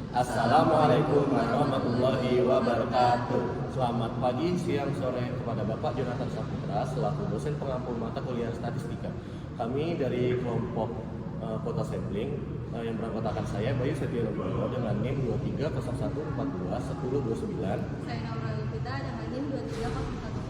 Assalamualaikum warahmatullahi wabarakatuh. Selamat pagi, siang, sore kepada Bapak Jonathan Saputra selaku dosen pengampu mata kuliah statistika. Kami dari kelompok Kota Sampling yang beranggotakan saya Bayu Setia Nugroho dengan NIM 2301421029. Saya Naura Lupita dengan NIM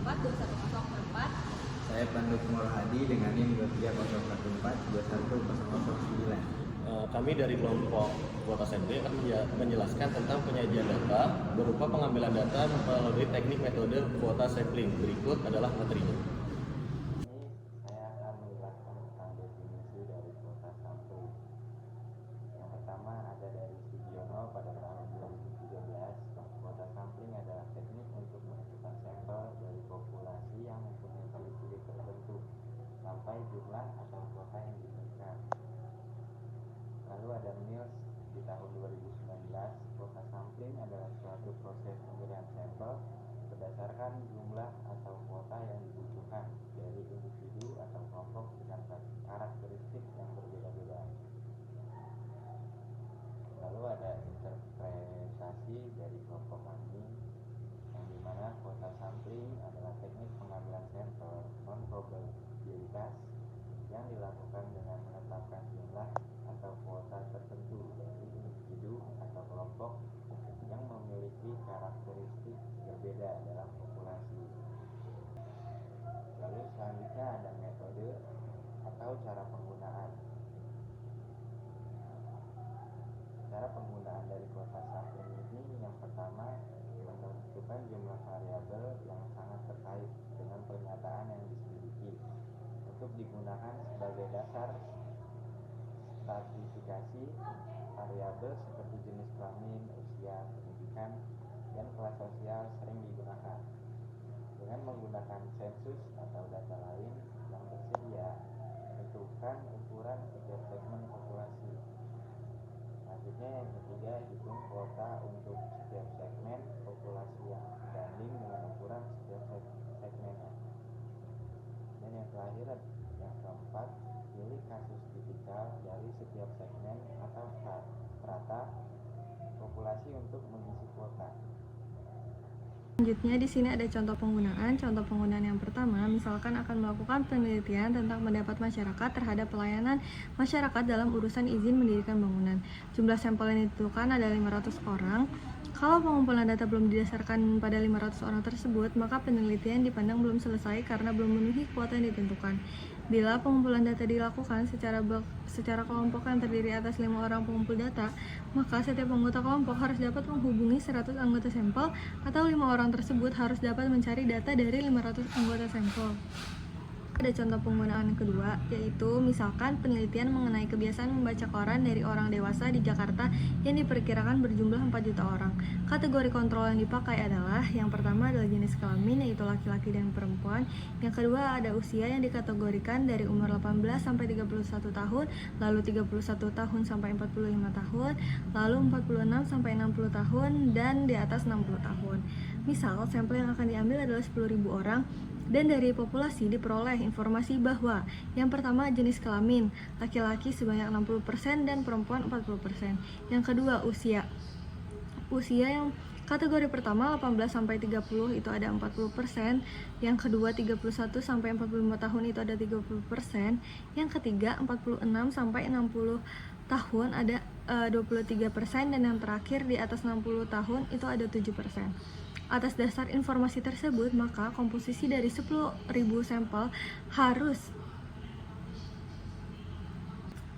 2301421004. Saya Pandu Hadi dengan NIM 2301421009. Kami dari kelompok Kota Sampling akan menjelaskan tentang penyajian data berupa pengambilan data melalui teknik metode kuota sampling. Berikut adalah materinya. Saya akan menjelaskan tentang definisi dari kuota sampling. Yang pertama ada dari Sugiono pada tahun 2013. Kuota sampling adalah teknik untuk menentukan sampel dari populasi yang mempunyai ciri-ciri tertentu sampai jumlah atau kuota yang diinginkan. Lalu ada Mills di tahun 2019. Kuota sampling adalah suatu proses pemilihan sampel berdasarkan jumlah atau kuota yang dibutuhkan dari individu atau kelompok dengan karakteristik yang berbeda-beda. Lalu ada interpretasi dari kelompok kami, yang dimana kuota sampling adalah teknik pengambilan sampel non-probabilitas yang dilakukan dengan menetapkan jumlah atau kuota tertentu dari individu atau kelompok yang memiliki karakteristik berbeda dalam populasi. Lalu selanjutnya ada metode atau cara penggunaan. Cara penggunaan dari kuota sampling ini yang pertama menentukan jumlah variabel yang sangat terkait dengan pernyataan yang diselidiki untuk digunakan sebagai dasar stratifikasi. Variabel seperti jenis kelamin, usia, pendidikan, dan kelas sosial sering digunakan. Dengan menggunakan sensus atau data lain yang tersedia, tentukan ukuran setiap segmen populasi. Selanjutnya yang ketiga, hitung kuota untuk setiap segmen populasi yang sebanding dengan ukuran setiap segmennya. Dan yang terakhir, yang keempat, pilih kasus tipikal dari setiap segmen atau strata populasi untuk mengisi kuota. Selanjutnya di sini ada contoh penggunaan. Contoh penggunaan yang pertama, misalkan akan melakukan penelitian tentang pendapat masyarakat terhadap pelayanan masyarakat dalam urusan izin mendirikan bangunan. Jumlah sampel yang ditentukan ada 500 orang. Kalau pengumpulan data belum didasarkan pada 500 orang tersebut, maka penelitian dipandang belum selesai karena belum memenuhi kuota yang ditentukan. Bila pengumpulan data dilakukan secara kelompok yang terdiri atas 5 orang pengumpul data, maka setiap anggota kelompok harus dapat menghubungi 100 anggota sampel atau 5 orang tersebut harus dapat mencari data dari 500 anggota sampel. Ada contoh penggunaan kedua, yaitu misalkan penelitian mengenai kebiasaan membaca koran dari orang dewasa di Jakarta yang diperkirakan berjumlah 4 juta orang. Kategori kontrol yang dipakai adalah yang pertama adalah jenis kelamin, yaitu laki-laki dan perempuan. Yang kedua ada usia yang dikategorikan dari umur 18 sampai 31 tahun, lalu 31 tahun sampai 45 tahun, lalu 46 sampai 60 tahun, dan di atas 60 tahun. Misal, sampel yang akan diambil adalah 10.000 orang. Dan dari populasi diperoleh informasi bahwa yang pertama jenis kelamin, laki-laki sebanyak 60% dan perempuan 40%. Yang kedua usia yang kategori pertama 18 sampai 30 itu ada 40%, yang kedua 31 sampai 45 tahun itu ada 30%, yang ketiga 46 sampai 60 tahun ada 23%, dan yang terakhir di atas 60 tahun itu ada 7%. Atas dasar informasi tersebut, maka komposisi dari 10.000 sampel harus.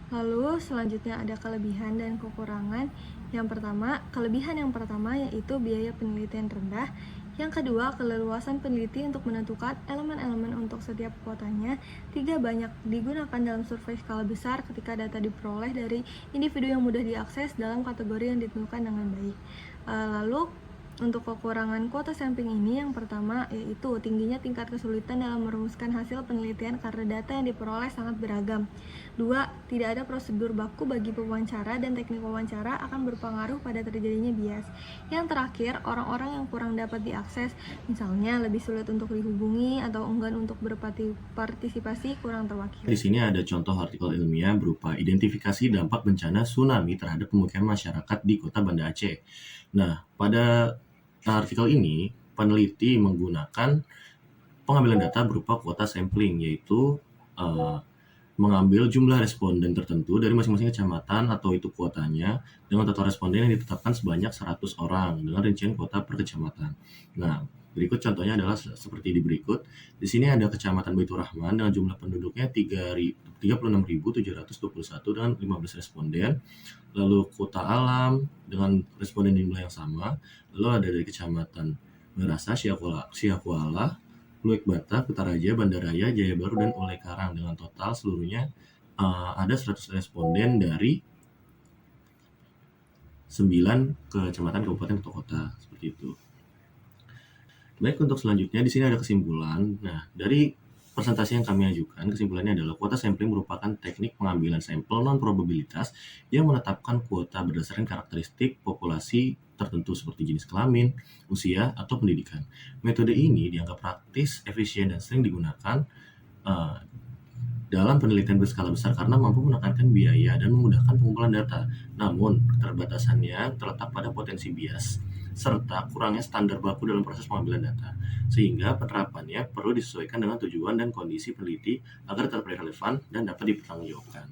Lalu selanjutnya ada kelebihan dan kekurangan. Kelebihan yang pertama yaitu biaya penelitian rendah. Yang kedua, keleluasan peneliti untuk menentukan elemen-elemen untuk setiap kuotanya. 3, banyak digunakan dalam survei skala besar ketika data diperoleh dari individu yang mudah diakses dalam kategori yang ditentukan dengan baik. Lalu Untuk kekurangan kuota sampling ini yang pertama yaitu tingginya tingkat kesulitan dalam merumuskan hasil penelitian karena data yang diperoleh sangat beragam. 2. Tidak ada prosedur baku bagi pewawancara dan teknik wawancara akan berpengaruh pada terjadinya bias. Yang terakhir, orang-orang yang kurang dapat diakses, misalnya lebih sulit untuk dihubungi atau enggan untuk berpartisipasi kurang terwakili. Di sini ada contoh artikel ilmiah berupa identifikasi dampak bencana tsunami terhadap pemukiman masyarakat di Kota Banda Aceh. Nah, pada artikel ini peneliti menggunakan pengambilan data berupa kuota sampling, yaitu mengambil jumlah responden tertentu dari masing-masing kecamatan atau itu kuotanya dengan total responden yang ditetapkan sebanyak 100 orang dengan rincian kuota per kecamatan. Nah, berikut contohnya adalah seperti di berikut. Di sini ada Kecamatan Baitur Rahman dengan jumlah penduduknya 36.721 dengan 15 responden. Lalu Kuta Alam dengan responden jumlah yang sama. Lalu ada dari Kecamatan Merasa, Siakuala, Luik Bata, Kutaraja, Bandaraya, Jaya Baru, dan Ulai Karang dengan total seluruhnya ada 100 responden dari 9 kecamatan, kabupaten, atau kota seperti itu. Baik, untuk selanjutnya di sini ada kesimpulan. Nah, dari presentasi yang kami ajukan, kesimpulannya adalah kuota sampling merupakan teknik pengambilan sampel non-probabilitas yang menetapkan kuota berdasarkan karakteristik populasi tertentu seperti jenis kelamin, usia, atau pendidikan. Metode ini dianggap praktis, efisien, dan sering digunakan dalam penelitian berskala besar karena mampu menekankan biaya dan memudahkan pengumpulan data. Namun, keterbatasannya terletak pada potensi bias serta kurangnya standar baku dalam proses pengambilan data, sehingga penerapannya perlu disesuaikan dengan tujuan dan kondisi peneliti agar tetap relevan dan dapat dipertanggungjawabkan.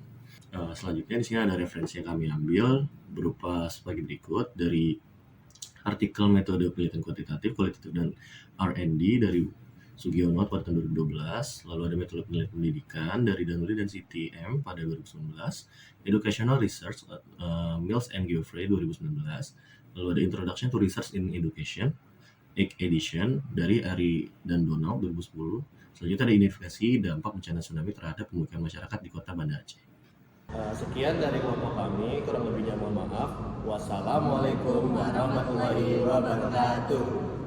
Selanjutnya di sini ada referensi yang kami ambil berupa sebagai berikut dari artikel metode penelitian kualitatif dan R&D dari Sugiono pada tahun 2012, lalu ada metode penelitian pendidikan dari Danuri dan CTM pada 2019, Educational Research Mills and Geoffrey 2019, lalu ada Introduction to Research in Education, edition dari Ari dan Donald 2010. Selanjutnya ada identifikasi dampak bencana tsunami terhadap pemukiman masyarakat di Kota Banda Aceh. Sekian dari kelompok kami, kurang lebihnya mohon maaf. Wassalamualaikum warahmatullahi wabarakatuh.